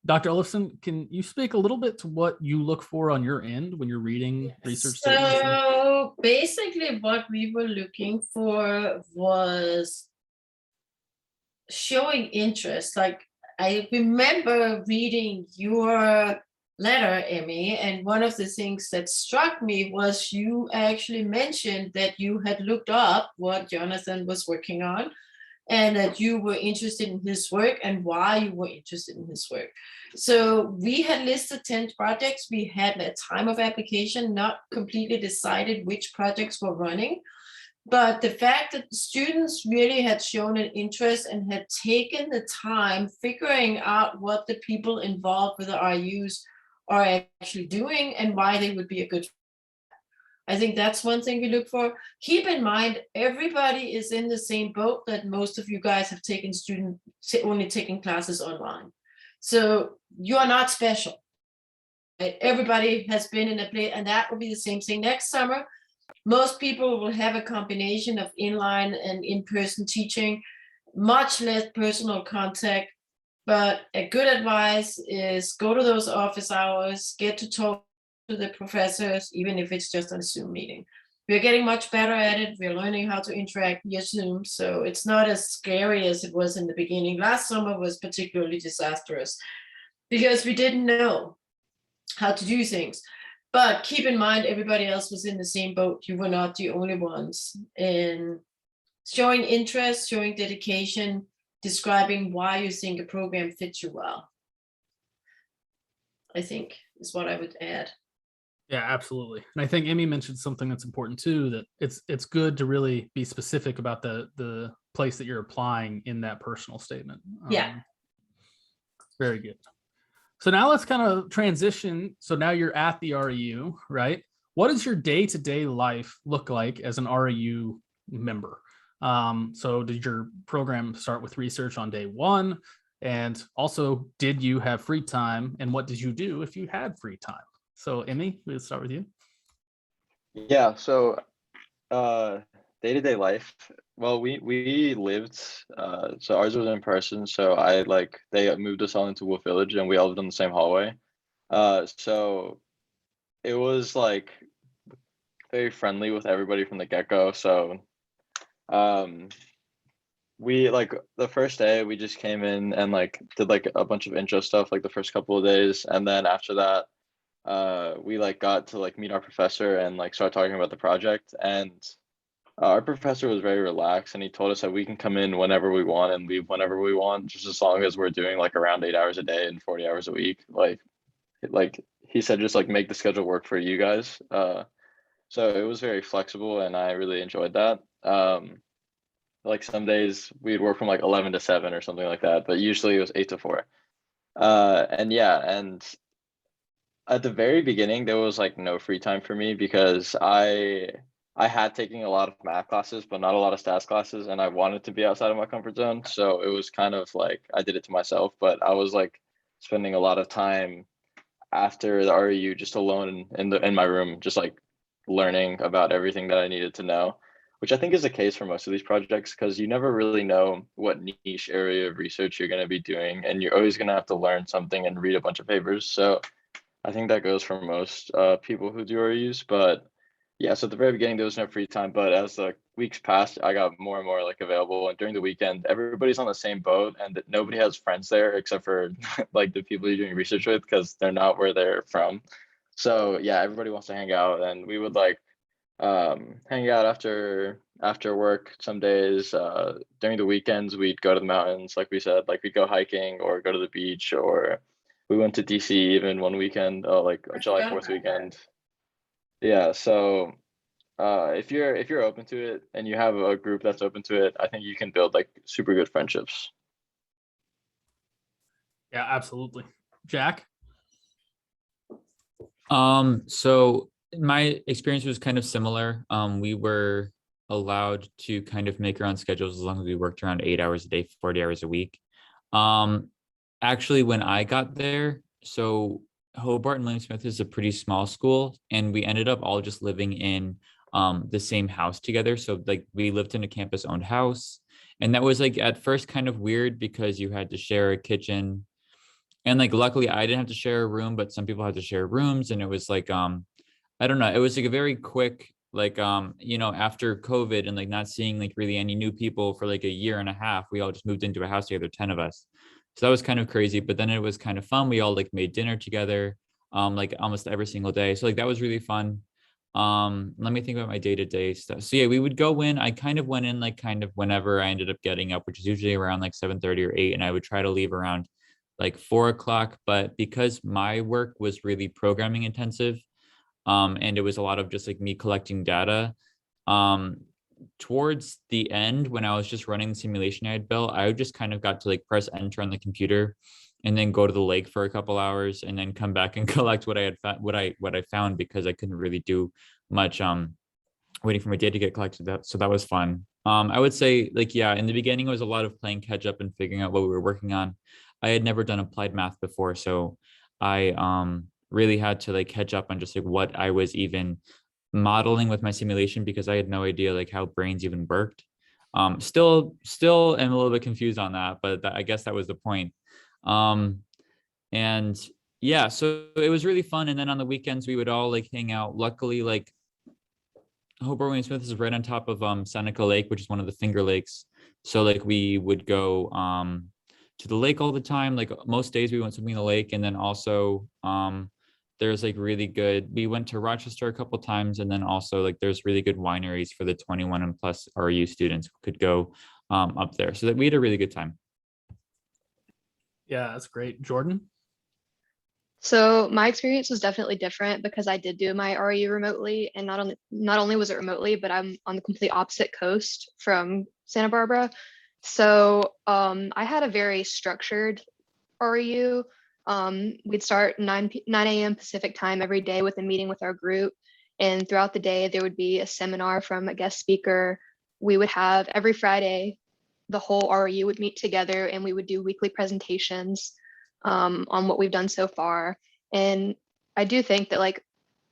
Dr. Ellison, can you speak a little bit to what you look for on your end when you're reading research statements? So basically what we were looking for was showing interest. Like I remember reading your letter, Emmy, and one of the things that struck me was you actually mentioned that you had looked up what Jonathan was working on and that you were interested in his work and why you were interested in his work. So we had listed 10 projects. We had a time of application, not completely decided which projects were running. But the fact that the students really had shown an interest and had taken the time figuring out what the people involved with the RUs are actually doing and why they would be a good fit. I think that's one thing we look for. Keep in mind, everybody is in the same boat that most of you guys have taken only taking classes online. So you are not special. Everybody has been in a place, and that will be the same thing next summer. Most people will have a combination of inline and in-person teaching, much less personal contact. But a good advice is go to those office hours, get to talk to the professors, even if it's just on a Zoom meeting. We're getting much better at it. We're learning how to interact via Zoom. So it's not as scary as it was in the beginning. Last summer was particularly disastrous because we didn't know how to do things. But keep in mind, everybody else was in the same boat. You were not the only ones. And showing interest, showing dedication, describing why you think a program fits you well, I think is what I would add. Yeah, absolutely. And I think Emmy mentioned something that's important too, that it's good to really be specific about the place that you're applying in that personal statement. Yeah. Very good. So now let's kind of transition. So now you're at the REU, right? What does your day-to-day life look like as an REU member? So did your program start with research on day one? And also, did you have free time? And what did you do if you had free time? So Emmy, we'll start with you. Yeah, so day-to-day life. Well, we lived, so ours was in person. So they moved us all into Wolf Village and we all lived in the same hallway. So it was like very friendly with everybody from the get-go. So we the first day we just came in and did a bunch of intro stuff the first couple of days, and then after that we got to meet our professor and start talking about the project. And our professor was very relaxed, and he told us that we can come in whenever we want and leave whenever we want, just as long as we're doing around 8 hours a day and 40 hours a week. He said, just make the schedule work for you guys. So it was very flexible and I really enjoyed that. Some days we'd work from 11 to 7 or something like that, but usually it was 8 to 4. And yeah, and at the very beginning there was no free time for me because I had taken a lot of math classes, but not a lot of stats classes, and I wanted to be outside of my comfort zone. So it was kind of I did it to myself, but I was spending a lot of time after the REU just alone in my room, just learning about everything that I needed to know, which I think is the case for most of these projects, because you never really know what niche area of research you're going to be doing, and you're always going to have to learn something and read a bunch of papers. So I think that goes for most people who do REUs. But yeah, so at the very beginning there was no free time, but as the weeks passed, I got more and more available. And during the weekend, everybody's on the same boat, and nobody has friends there except for the people you're doing research with, because they're not where they're from. So yeah, everybody wants to hang out, and we would like hang out after work some days. During the weekends, we'd go to the mountains, like we said, like we'd go hiking or go to the beach, or we went to DC even one weekend, like a July 4th weekend. Yeah, so if you're open to it and you have a group that's open to it, I think you can build like super good friendships. Yeah, absolutely. Jack? So my experience was kind of similar. We were allowed to kind of make our own schedules as long as we worked around 8 hours a day, 40 hours a week. Actually, when I got there, so Hobart and William Smith is a pretty small school, and we ended up all just living in the same house together. So like we lived in a campus owned house, and that was like at first kind of weird because you had to share a kitchen. And like luckily I didn't have to share a room, but some people had to share rooms. And it was like I don't know, it was like a very quick, like after COVID and like not seeing like really any new people for like a year and a half, we all just moved into a house together, 10 of us. So that was kind of crazy, but then it was kind of fun. We all like made dinner together like almost every single day. So like that was really fun. Let me think about my day-to-day stuff. So yeah, we would go in. I kind of went in like kind of whenever I ended up getting up, which is usually around like 7:30 or 8, and I would try to leave around like 4 o'clock. But because my work was really programming intensive, and it was a lot of just like me collecting data, towards the end when I was just running the simulation I had built, I just kind of got to like press enter on the computer and then go to the lake for a couple hours and then come back and collect what I had what I found, because I couldn't really do much waiting for my data to get collected. So that was fun. I would say like, yeah, in the beginning it was a lot of playing catch up and figuring out what we were working on. I had never done applied math before, so I really had to like catch up on just like what I was even modeling with my simulation, because I had no idea like how brains even worked. Still am a little bit confused on that, but I guess that was the point. And yeah, so it was really fun. And then on the weekends we would all like hang out. Luckily, like Hobart William Smith is right on top of Seneca Lake, which is one of the Finger Lakes. So like we would go to the lake all the time. Like most days we went swimming in the lake, and then also there's like really good, we went to Rochester a couple times, and then also like there's really good wineries for the 21 and plus REU students who could go up there. So that we had a really good time. Yeah, that's great. Jordan? So my experience was definitely different because I did do my REU remotely, and not only was it remotely, but I'm on the complete opposite coast from Santa Barbara. So I had a very structured REU. We'd start 9 a.m. Pacific time every day with a meeting with our group. And throughout the day, there would be a seminar from a guest speaker. We would have every Friday, the whole REU would meet together, and we would do weekly presentations on what we've done so far. And I do think that like,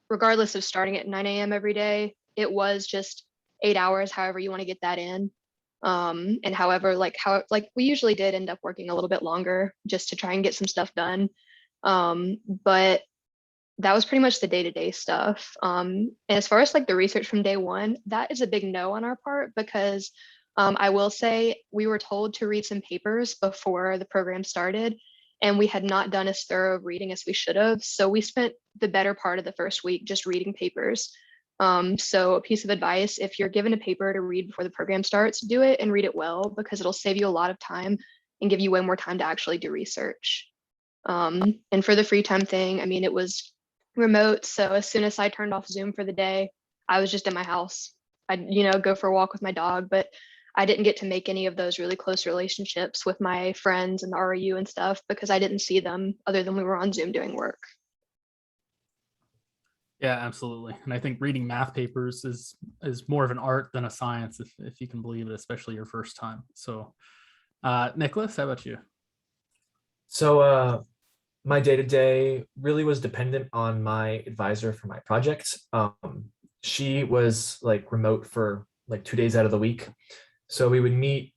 regardless of starting at 9 a.m. every day, it was just 8 hours, however you want to get that in. And however, like we usually did end up working a little bit longer just to try and get some stuff done. But that was pretty much the day-to-day stuff. And as far as like the research from day one, that is a big no on our part, because I will say we were told to read some papers before the program started, and we had not done as thorough of reading as we should have. So we spent the better part of the first week just reading papers. So a piece of advice, if you're given a paper to read before the program starts, do it and read it well, because it'll save you a lot of time and give you way more time to actually do research. And for the free time thing, I mean, it was remote. So as soon as I turned off Zoom for the day, I was just in my house. I'd, go for a walk with my dog, but I didn't get to make any of those really close relationships with my friends and the REU and stuff, because I didn't see them other than we were on Zoom doing work. Yeah, absolutely. And I think reading math papers is more of an art than a science, if you can believe it, especially your first time. So Nicolas, how about you? So my day-to-day really was dependent on my advisor for my project. She was like remote for like 2 days out of the week. So we would meet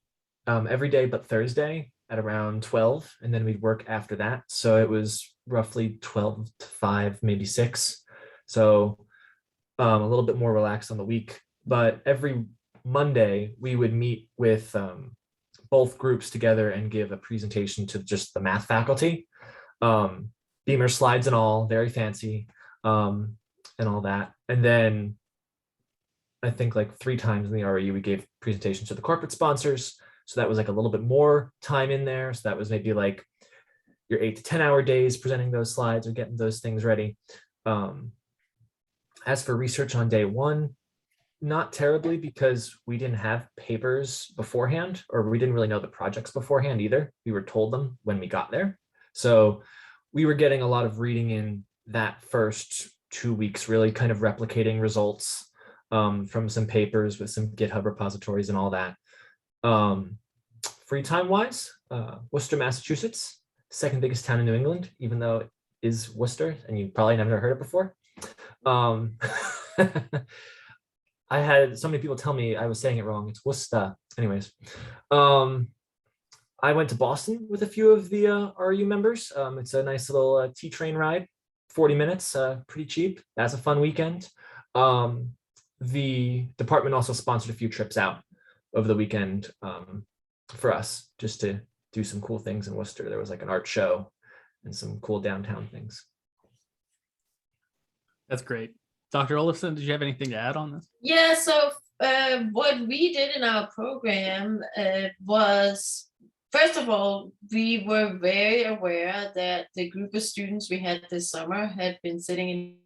every day but Thursday at around 12, and then we'd work after that. So it was roughly 12 to 5, maybe 6. So a little bit more relaxed on the week. But every Monday we would meet with both groups together and give a presentation to just the math faculty. Beamer slides and all, very fancy. and all that. And then I think like 3 times in the REU, we gave presentations to the corporate sponsors. So that was like a little bit more time in there. So that was maybe like your 8 to 10 hour days presenting those slides or getting those things ready. As for research on day 1, not terribly, because we didn't have papers beforehand, or we didn't really know the projects beforehand either. We were told them when we got there. So we were getting a lot of reading in that first 2 weeks, really kind of replicating results from some papers with some GitHub repositories and all that. Free time wise, Worcester, Massachusetts, second biggest town in New England, even though it is Worcester and you probably never heard it before. I had so many people tell me I was saying it wrong. It's Worcester. Anyways, I went to Boston with a few of the RU members. It's a nice little T-train ride, 40 minutes, pretty cheap. That's a fun weekend. The department also sponsored a few trips out over the weekend for us, just to do some cool things in Worcester. There was like an art show and some cool downtown things. That's great. Dr. Olufsen, did you have anything to add on this? Yeah, so what we did in our program was, first of all, we were very aware that the group of students we had this summer had been sitting in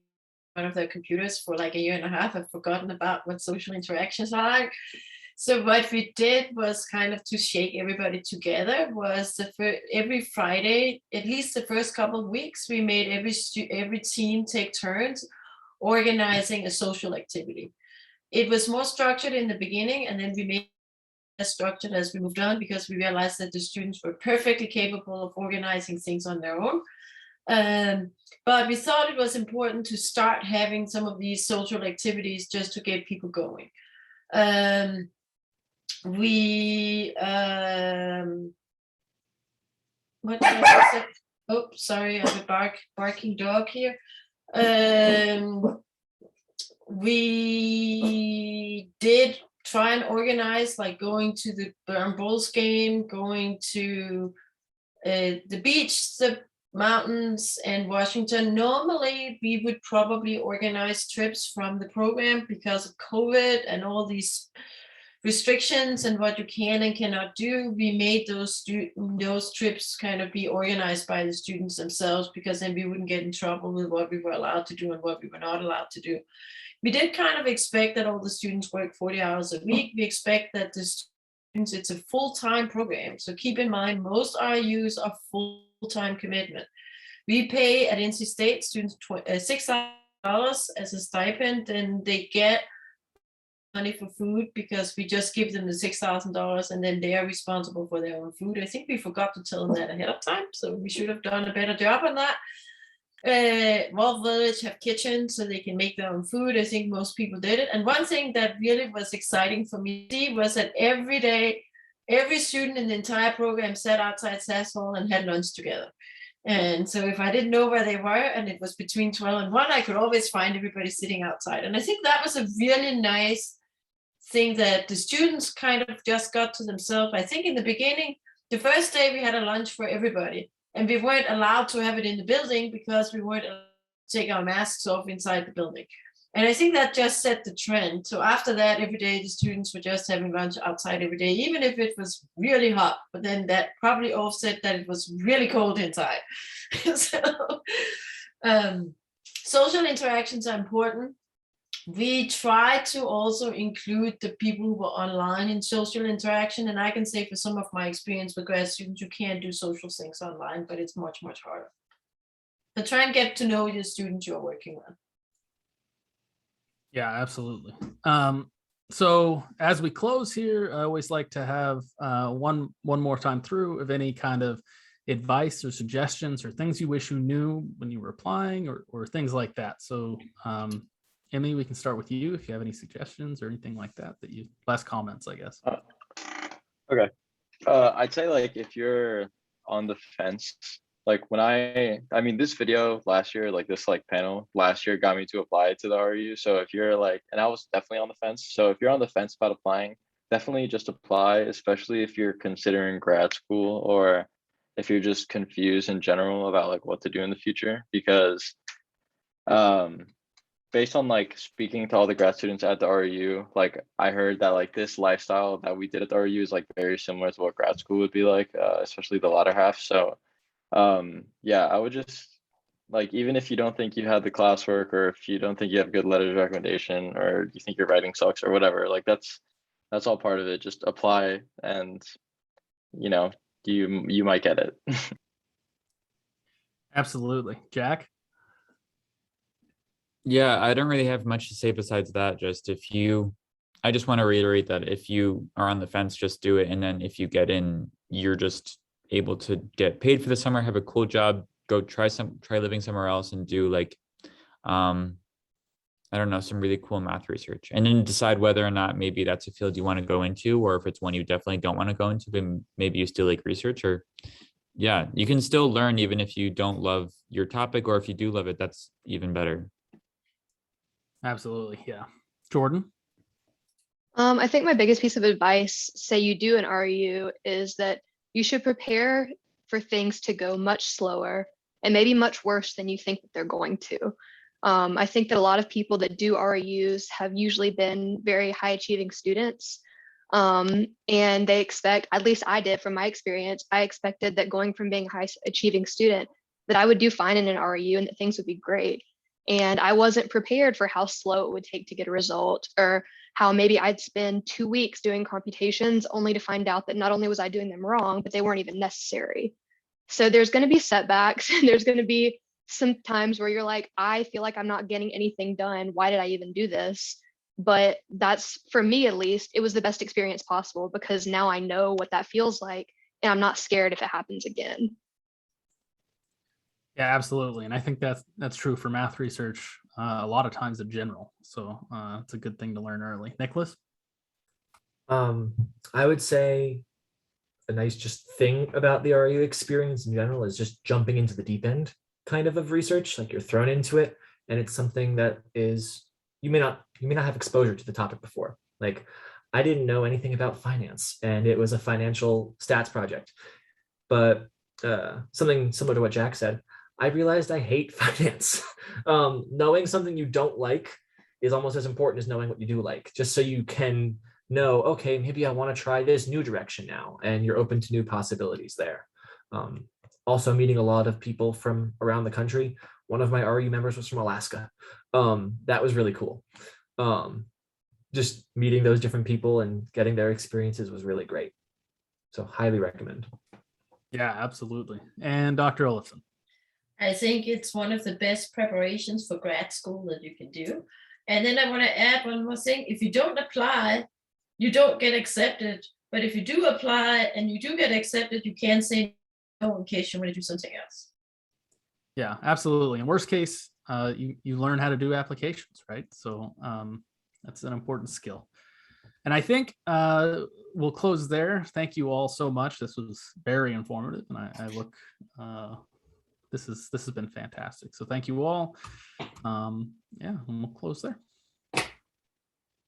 front of their computers for like a year and a half. I've forgotten about what social interactions are like. So what we did was kind of to shake everybody together was every Friday, at least the first couple of weeks, we made every team take turns organizing a social activity. It was more structured in the beginning, and then we made it as structured as we moved on, because we realized that the students were perfectly capable of organizing things on their own. But we thought it was important to start having some of these social activities just to get people going. What did I say? Oh, sorry, I have a barking dog here. We did try and organize, like going to the Burn Bulls game, going to the beach, the mountains, and Washington. Normally, we would probably organize trips from the program because of COVID and all these restrictions and what you can and cannot do. We made those trips kind of be organized by the students themselves, because then we wouldn't get in trouble with what we were allowed to do and what we were not allowed to do. We did kind of expect that all the students work 40 hours a week. We expect that the students, it's a full-time program. So keep in mind, most RUs are full-time commitment. We pay at NC State students $6,000 as a stipend, and they get money for food because we just give them the $6,000 and then they are responsible for their own food. I think we forgot to tell them that ahead of time, so we should have done a better job on that. Wall Village have kitchens so they can make their own food. I think most people did it. And one thing that really was exciting for me was that every day, every student in the entire program sat outside SAS Hall and had lunch together. And so if I didn't know where they were and it was between 12 and 1, I could always find everybody sitting outside. And I think that was a really nice thing that the students kind of just got to themselves. I think in the beginning, the first day we had a lunch for everybody, and we weren't allowed to have it in the building because we weren't allowed to take our masks off inside the building. And I think that just set the trend. So after that, every day the students were just having lunch outside every day, even if it was really hot, but then that probably offset that it was really cold inside. So social interactions are important. We try to also include the people who were online in social interaction. And I can say for some of my experience with grad students, you can do social things online, but it's much, much harder. So try and get to know your students you're working with. Yeah, absolutely. So as we close here, I always like to have one more time through of any kind of advice or suggestions or things you wish you knew when you were applying or things like that. So Emmy, we can start with you if you have any suggestions or anything like that last comments, I guess. Okay. I'd say, like, if you're on the fence, like when I mean, this video last year, like this like panel last year got me to apply to the REU. So if you're like, and I was definitely on the fence. So if you're on the fence about applying, definitely just apply, especially if you're considering grad school or if you're just confused in general about like what to do in the future, because based on like speaking to all the grad students at the REU, like I heard that like this lifestyle that we did at the REU is like very similar to what grad school would be like, especially the latter half. So yeah, I would just like, even if you don't think you have the classwork, or if you don't think you have good letters of recommendation, or you think your writing sucks or whatever, like that's all part of it. Just apply, and you know, you might get it. Absolutely. Jack? Yeah, I don't really have much to say besides that. I just want to reiterate that if you are on the fence, just do it. And then if you get in, you're just able to get paid for the summer, have a cool job, go try living somewhere else and do like, I don't know, some really cool math research, and then decide whether or not maybe that's a field you want to go into, or if it's one you definitely don't want to go into, but maybe you still like research. Or yeah, you can still learn even if you don't love your topic, or if you do love it, that's even better. Absolutely. Yeah. Jordan? I think my biggest piece of advice, say you do an REU, is that you should prepare for things to go much slower and maybe much worse than you think that they're going to. I think that a lot of people that do REUs have usually been very high achieving students. And they expect, at least I did from my experience, I expected that going from being a high achieving student, that I would do fine in an REU and that things would be great. And I wasn't prepared for how slow it would take to get a result, or how maybe I'd spend 2 weeks doing computations only to find out that not only was I doing them wrong, but they weren't even necessary. So there's going to be setbacks, and there's going to be some times where you're like, I feel like I'm not getting anything done. Why did I even do this? But that's, for me at least, it was the best experience possible, because now I know what that feels like and I'm not scared if it happens again. Yeah, absolutely. And I think that's true for math research a lot of times in general. So it's a good thing to learn early. Nicolas? I would say a nice just thing about the REU experience in general is just jumping into the deep end kind of research. Like, you're thrown into it, and it's something that is, you may not have exposure to the topic before. Like, I didn't know anything about finance, and it was a financial stats project. But something similar to what Jack said, I realized I hate finance. Knowing something you don't like is almost as important as knowing what you do like, just so you can know, okay, maybe I want to try this new direction now, and you're open to new possibilities there. Also meeting a lot of people from around the country. One of my REU members was from Alaska. That was really cool. Just meeting those different people and getting their experiences was really great. So highly recommend. Yeah, absolutely. And Dr. Ellison? I think it's one of the best preparations for grad school that you can do. And then I want to add one more thing. If you don't apply, you don't get accepted. But if you do apply and you do get accepted, you can say no in case you want to do something else. Yeah, absolutely. In worst case, you learn how to do applications, right? So that's an important skill. And I think we'll close there. Thank you all so much. This was very informative, and I look, this has been fantastic. So thank you all. Yeah, and we'll close there.